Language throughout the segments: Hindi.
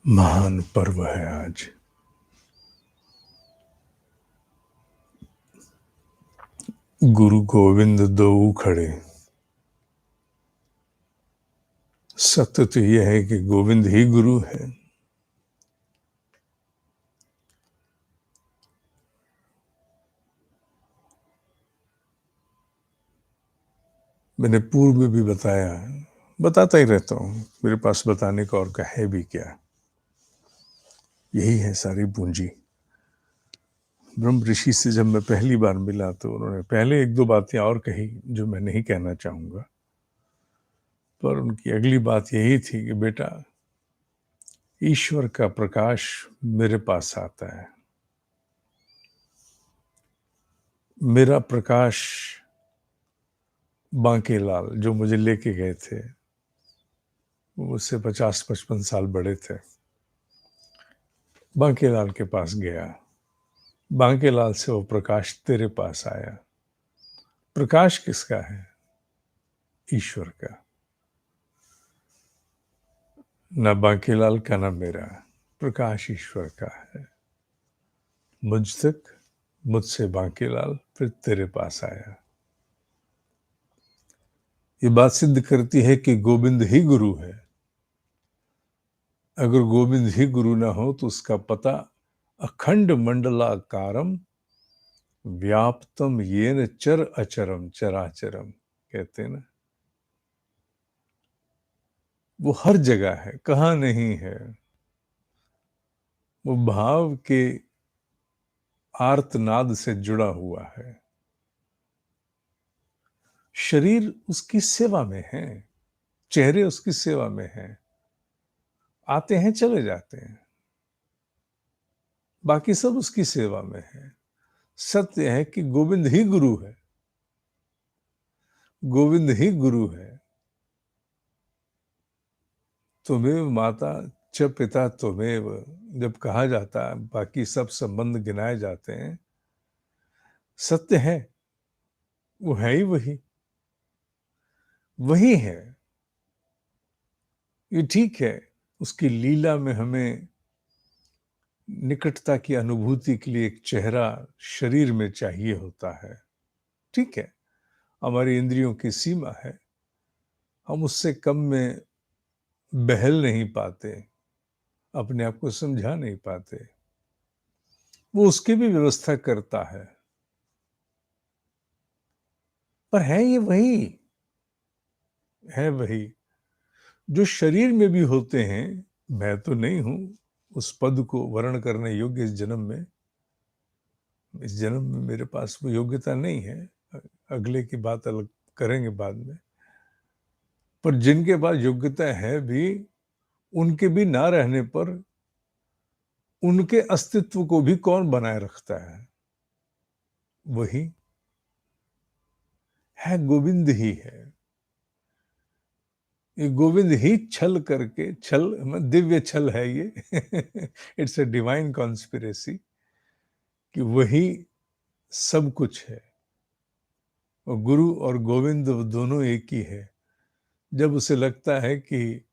महान पर्व है आज। गुरु गोविंद दोऊ खड़े। सत्य तो यह है कि गोविंद ही गुरु है। मैंने पूर्व में भी बताया, बताता ही रहता हूँ, मेरे पास बताने का और का है भी क्या। यही है सारी पूंजी। ब्रह्म ऋषि से जब मैं पहली बार मिला तो उन्होंने पहले एक दो बातें और कही जो मैं नहीं कहना चाहूंगा, पर उनकी अगली बात यही थी कि बेटा, ईश्वर का प्रकाश मेरे पास आता है। मेरा प्रकाश बांकेलाल जो मुझे लेके गए थे, वो मुझसे 50-55 साल बड़े थे, बांकेलाल के पास गया। बांकेलाल से वो प्रकाश तेरे पास आया। प्रकाश किसका है? ईश्वर का। ना बांकेलाल का ना मेरा, प्रकाश ईश्वर का है। मुझ तक, मुझसे बांकेलाल, फिर तेरे पास आया। ये बात सिद्ध करती है कि गोविंद ही गुरु है। अगर गोविंद ही गुरु ना हो तो उसका पता अखंड मंडलाकारम व्याप्तम येन चर अचरम चराचरम, कहते हैं ना, वो हर जगह है, कहाँ नहीं है। वो भाव के आर्तनाद से जुड़ा हुआ है। शरीर उसकी सेवा में है, चेहरे उसकी सेवा में हैं, आते हैं चले जाते हैं, बाकी सब उसकी सेवा में है। सत्य है कि गोविंद ही गुरु है। गोविंद ही गुरु है। त्वमेव माता च पिता त्वमेव जब कहा जाता है, बाकी सब संबंध गिनाए जाते हैं, सत्य है वो है ही वही, वही है। ये ठीक है, उसकी लीला में हमें निकटता की अनुभूति के लिए एक चेहरा शरीर में चाहिए होता है। ठीक है, हमारी इंद्रियों की सीमा है, हम उससे कम में बहल नहीं पाते, अपने आप को समझा नहीं पाते। वो उसकी भी व्यवस्था करता है, पर है ये वही, है वही जो शरीर में भी होते हैं। मैं तो नहीं हूं उस पद को वर्ण करने योग्य इस जन्म में। इस जन्म में मेरे पास वो योग्यता नहीं है, अगले की बात अलग करेंगे बाद में। पर जिनके पास योग्यता है भी, उनके भी ना रहने पर उनके अस्तित्व को भी कौन बनाए रखता है? वही है, गोविंद ही है। ये गोविंद ही छल करके, छल दिव्य छल है ये इट्स अ डिवाइन कॉन्स्पिरेसी, कि वही सब कुछ है। और गुरु और गोविंद दोनों एक ही है। जब उसे लगता है कि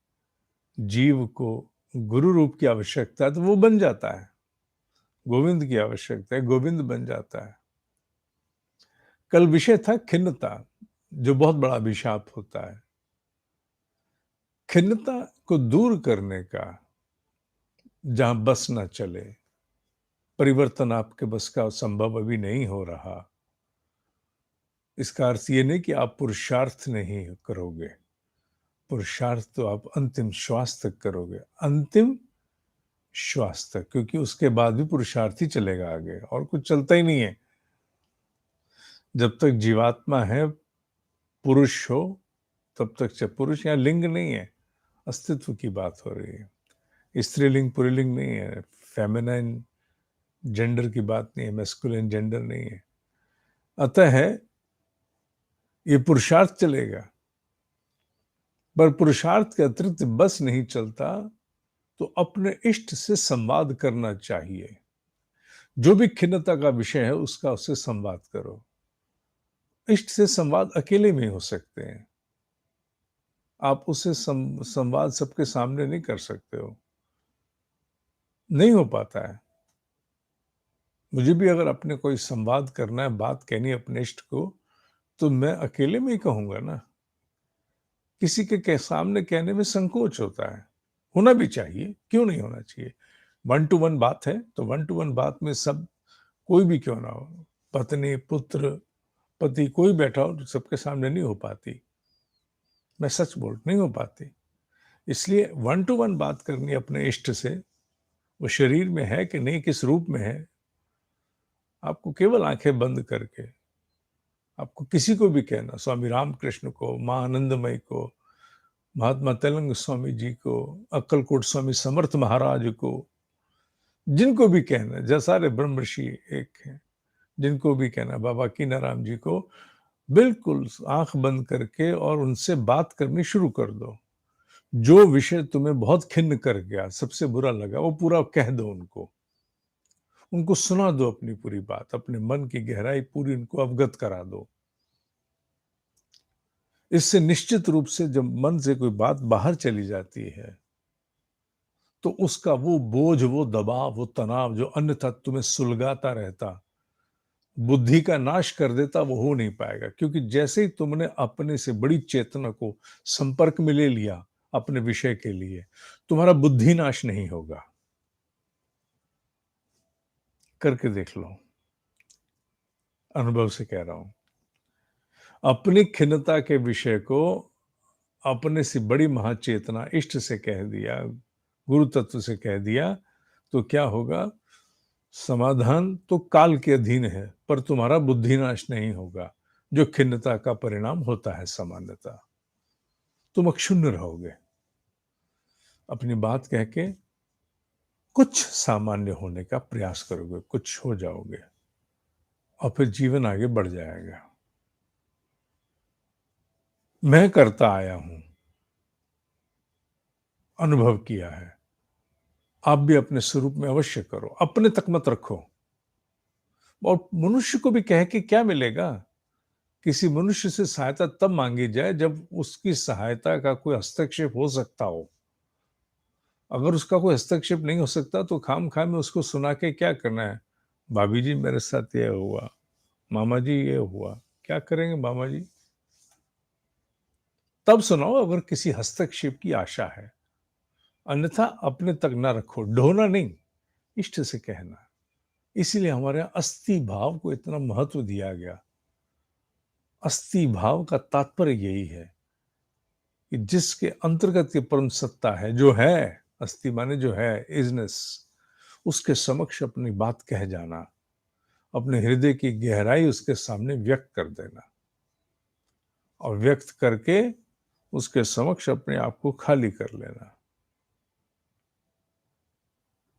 जीव को गुरु रूप की आवश्यकता है तो वो बन जाता है। गोविंद की आवश्यकता है, गोविंद बन जाता है। कल विषय था खिन्नता, जो बहुत बड़ा अभिशाप होता है। खिन्नता को दूर करने का, जहां बस ना चले, परिवर्तन आपके बस का संभव अभी नहीं हो रहा, इसका अर्थ ये नहीं कि आप पुरुषार्थ नहीं करोगे। पुरुषार्थ तो आप अंतिम श्वास तक करोगे, अंतिम श्वास तक, क्योंकि उसके बाद भी पुरुषार्थ ही चलेगा आगे, और कुछ चलता ही नहीं है। जब तक जीवात्मा है, पुरुष हो, तब तक चाहे पुरुष, या लिंग नहीं है, अस्तित्व की बात हो रही है। स्त्रीलिंग पुल्लिंग नहीं है, फेमिनाइन जेंडर की बात नहीं है, मैस्कुलिन जेंडर नहीं है। अतः है ये पुरुषार्थ चलेगा, पर पुरुषार्थ के अतिरिक्त बस नहीं चलता, तो अपने इष्ट से संवाद करना चाहिए। जो भी खिन्नता का विषय है उसका उससे संवाद करो। इष्ट से संवाद अकेले में हो सकते हैं, आप उससे संवाद सबके सामने नहीं कर सकते हो। नहीं हो पाता है। मुझे भी अगर अपने कोई संवाद करना है, बात कहनी है अपने इष्ट को, तो मैं अकेले में ही कहूँगा ना। किसी के सामने कहने में संकोच होता है। होना भी चाहिए, क्यों नहीं होना चाहिए? वन टू वन बात है, तो वन टू वन बात में सब कोई भी क्यों ना हो, पत्नी, पुत्र, पति कोई बैठा हो, तो सबके सामने नहीं हो पाती। मैं सच बोल नहीं हो पाती। इसलिए वन टू वन बात करनी है अपने इष्ट से, वो शरीर में है कि नहीं, किस रूप में है, आपको केवल आँखें बंद करके आपको किसी को भी कहना, स्वामी रामकृष्ण को, माँ आनंदमयी को, महात्मा तेलंग स्वामी जी को, अक्कलकोट स्वामी समर्थ महाराज को, जिनको भी कहना है, सारे ब्रह्मर्षि एक हैं, जिनको भी कहना, बाबा कीनाराम जी को, बिल्कुल आँख बंद करके और उनसे बात करनी शुरू कर दो। जो विषय तुम्हें बहुत खिन्न कर गया, सबसे बुरा लगा, वो पूरा कह दो उनको। उनको सुना दो अपनी पूरी बात, अपने मन की गहराई पूरी उनको अवगत करा दो। इससे निश्चित रूप से जब मन से कोई बात बाहर चली जाती है, तो उसका वो बोझ, वो दबाव, वो तनाव जो अन्यथा तुम्हें सुलगाता रहता, बुद्धि का नाश कर देता, वो हो नहीं पाएगा। क्योंकि जैसे ही तुमने अपने से बड़ी चेतना को संपर्क में ले लिया अपने विषय के लिए, तुम्हारा बुद्धि नाश नहीं होगा। करके देख लो, अनुभव से कह रहा हूं। अपनी खिन्नता के विषय को अपने से बड़ी महाचेतना इष्ट से कह दिया, गुरु तत्व से कह दिया, तो क्या होगा? समाधान तो काल के अधीन है, पर तुम्हारा बुद्धिनाश नहीं होगा, जो खिन्नता का परिणाम होता है सामान्यतः। तुम अक्षुण्ण रहोगे, अपनी बात कह के कुछ सामान्य होने का प्रयास करोगे, कुछ हो जाओगे और फिर जीवन आगे बढ़ जाएगा। मैं करता आया हूं, अनुभव किया है। आप भी अपने स्वरूप में अवश्य करो, अपने तक मत रखो। और मनुष्य को भी कह के क्या मिलेगा? किसी मनुष्य से सहायता तब मांगी जाए जब उसकी सहायता का कोई हस्तक्षेप हो सकता हो। अगर उसका कोई हस्तक्षेप नहीं हो सकता तो खाम-खा में उसको सुना के क्या करना है? भाभी जी मेरे साथ ये हुआ, मामा जी ये हुआ, क्या करेंगे मामा जी? तब सुनाओ अगर किसी हस्तक्षेप की आशा है, अन्यथा अपने तक ना रखो, ढोना नहीं, इष्ट से कहना। इसीलिए हमारे यहाँ अस्थि भाव को इतना महत्व दिया गया। अस्थि भाव का तात्पर्य यही है कि जिसके अंतर्गत ये परम सत्ता है, जो है, अस्थि माने जो है, इजनेस, उसके समक्ष अपनी बात कह जाना, अपने हृदय की गहराई उसके सामने व्यक्त कर देना और व्यक्त करके उसके समक्ष अपने आप को खाली कर लेना।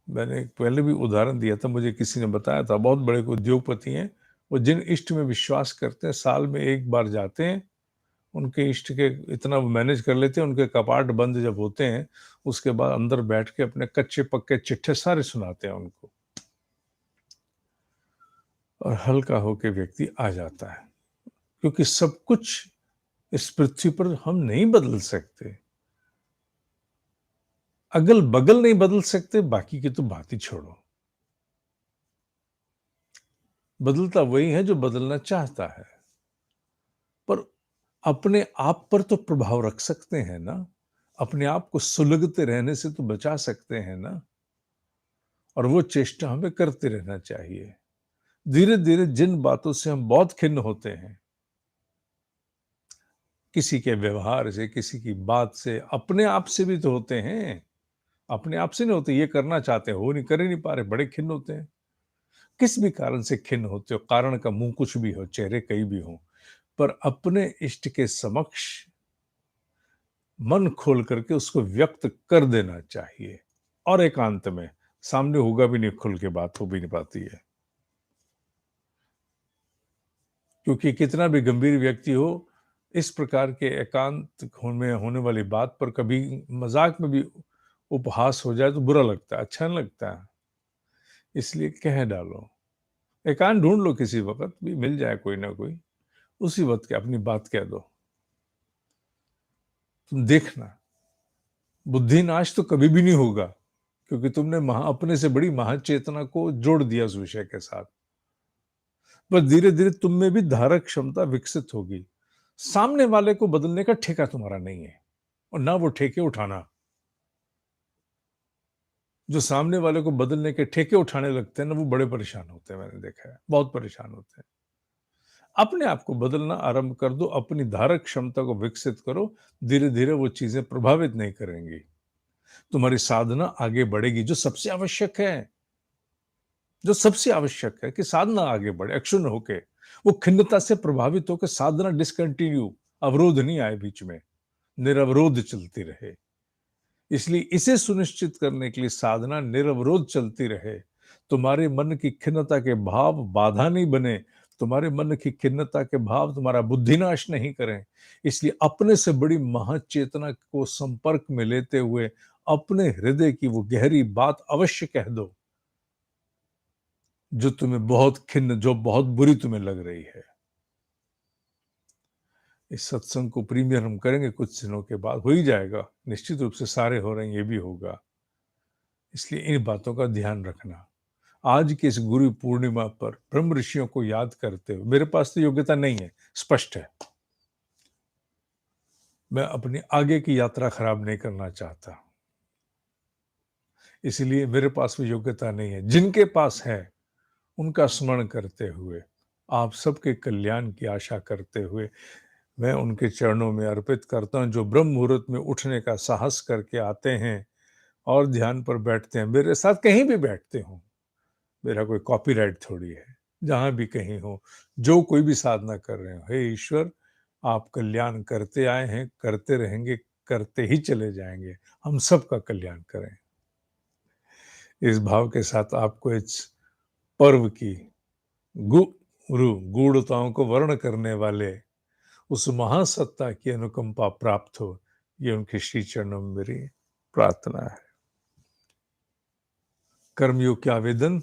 मैंने एक पहले भी उदाहरण दिया था, मुझे किसी ने बताया था, बहुत बड़े उद्योगपति हैं, वो जिन इष्ट में विश्वास करते हैं, साल में एक बार जाते हैं, उनके इष्ट के इतना वो मैनेज कर लेते हैं, उनके कपाट बंद जब होते हैं, उसके बाद अंदर बैठ के अपने कच्चे-पक्के चिट्ठे सारे सुनाते हैं उनको। और हल्का होके व्यक्ति आ जाता है, क्योंकि सब कुछ इस पृथ्वी पर हम नहीं बदल सकते। अगल-बगल नहीं बदल सकते, बाकी की तो बात ही छोड़ो। बदलता वही है जो बदलना चाहता है। पर अपने आप पर तो प्रभाव रख सकते हैं ना, अपने आप को सुलगते रहने से तो बचा सकते हैं ना, और वो चेष्टा हमें करते रहना चाहिए। धीरे-धीरे जिन बातों से हम बहुत खिन्न होते हैं, किसी के व्यवहार से, किसी की बात से, अपने आप से भी तो होते हैं। अपने आप से नहीं होते, ये करना चाहते हो नहीं, कर ही नहीं पा रहे, बड़े खिन्न होते हैं। किस भी कारण से खिन्न होते हो, कारण का मुँह कुछ भी हो, चेहरे कई भी हों, पर अपने इष्ट के समक्ष मन खोल करके उसको व्यक्त कर देना चाहिए और एकांत में। सामने होगा भी नहीं, खुल के बात हो भी नहीं पाती है। क्योंकि कितना भी गंभीर व्यक्ति हो, इस प्रकार के एकांत में होने वाली बात पर कभी मजाक में भी उपहास हो जाए तो बुरा लगता है, अच्छा नहीं लगता है। इसलिए कह डालो, एकांत ढूंढ लो, किसी वक्त भी मिल जाए कोई ना कोई, उसी वक्त के अपनी बात कह दो। तुम देखना, बुद्धि नाश तो कभी भी नहीं होगा, क्योंकि तुमने अपने से बड़ी महाचेतना को जोड़ दिया उस विषय के साथ। बस धीरे-धीरे तुम में भी धारक क्षमता विकसित होगी। सामने वाले को बदलने का ठेका तुम्हारा नहीं है और ना वो ठेके उठाना। जो सामने वाले को बदलने के ठेके उठाने लगते हैं ना, वो बड़े परेशान होते हैं, मैंने देखा है, बहुत परेशान होते हैं। अपने आप को बदलना आरंभ कर दो, अपनी धारक क्षमता को विकसित करो, धीरे-धीरे वो चीज़ें प्रभावित नहीं करेंगी। तुम्हारी साधना आगे बढ़ेगी, जो सबसे आवश्यक है। जो सबसे आवश्यक है कि साधना आगे बढ़े, अक्षुण्ण होके। वो खिन्नता से प्रभावित होकर साधना डिसकंटिन्यू, अवरोध नहीं आए बीच में, निरवरोध चलती रहे। इसलिए इसे सुनिश्चित करने के लिए साधना निरवरोध चलती रहे। तुम्हारे मन की खिन्नता के भाव बाधा नहीं बने, तुम्हारे मन की खिन्नता के भाव तुम्हारा बुद्धिनाश नहीं करें। इसलिए अपने से बड़ी महाचेतना को संपर्क में लेते हुए अपने हृदय की वो गहरी बात अवश्य कह दो, जो तुम्हें बहुत खिन्न, जो बहुत बुरी तुम्हें लग रही है। इस सत्संग को प्रीमियर हम करेंगे कुछ दिनों के बाद, हो ही जाएगा, निश्चित रूप से सारे हो रहे हैं, ये भी होगा। इसलिए इन बातों का ध्यान रखना। आज की इस गुरु पूर्णिमा पर ब्रह्म ऋषियों को याद करते हुए, मेरे पास तो योग्यता नहीं है, स्पष्ट है। मैं अपनी आगे की यात्रा खराब नहीं करना चाहता, इसलिए मेरे पास वो योग्यता नहीं है। जिनके पास है, उनका स्मरण करते हुए, आप सबके कल्याण की आशा करते हुए, मैं उनके चरणों में अर्पित करता हूँ, जो ब्रह्म मुहूर्त में उठने का साहस करके आते हैं और ध्यान पर बैठते हैं। मेरे साथ कहीं भी बैठते हों, मेरा कोई कॉपीराइट थोड़ी है। जहाँ भी कहीं हो, जो कोई भी साधना कर रहे हो, हे ईश्वर, आप कल्याण करते आए हैं, करते रहेंगे, करते ही चले जाएंगे। हम सबका कल्याण करें। इस भाव के साथ आपको इस पर्व की गुरु गूढ़ताओं को वर्ण करने वाले उस महासत्ता की अनुकंपा प्राप्त हो, ये उनके श्री चरणों में मेरी प्रार्थना है। कर्मयोग के आवेदन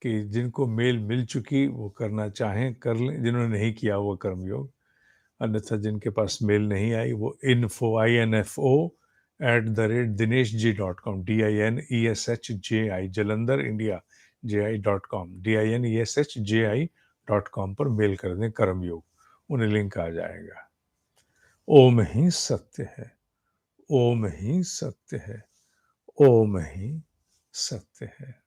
कि जिनको मेल मिल चुकी वो करना चाहें कर लें, जिन्होंने नहीं किया वो कर्मयोग। अन्यथा जिनके पास मेल नहीं आई वो info@dineshji.com DINESHJI Jalandhar India JI.com DINESHJI.com पर मेल कर दें कर्मयोग, उन्हें लिंक आ जाएगा। ओम ही सत्य है, ओम ही सत्य है, ओम ही सत्य है।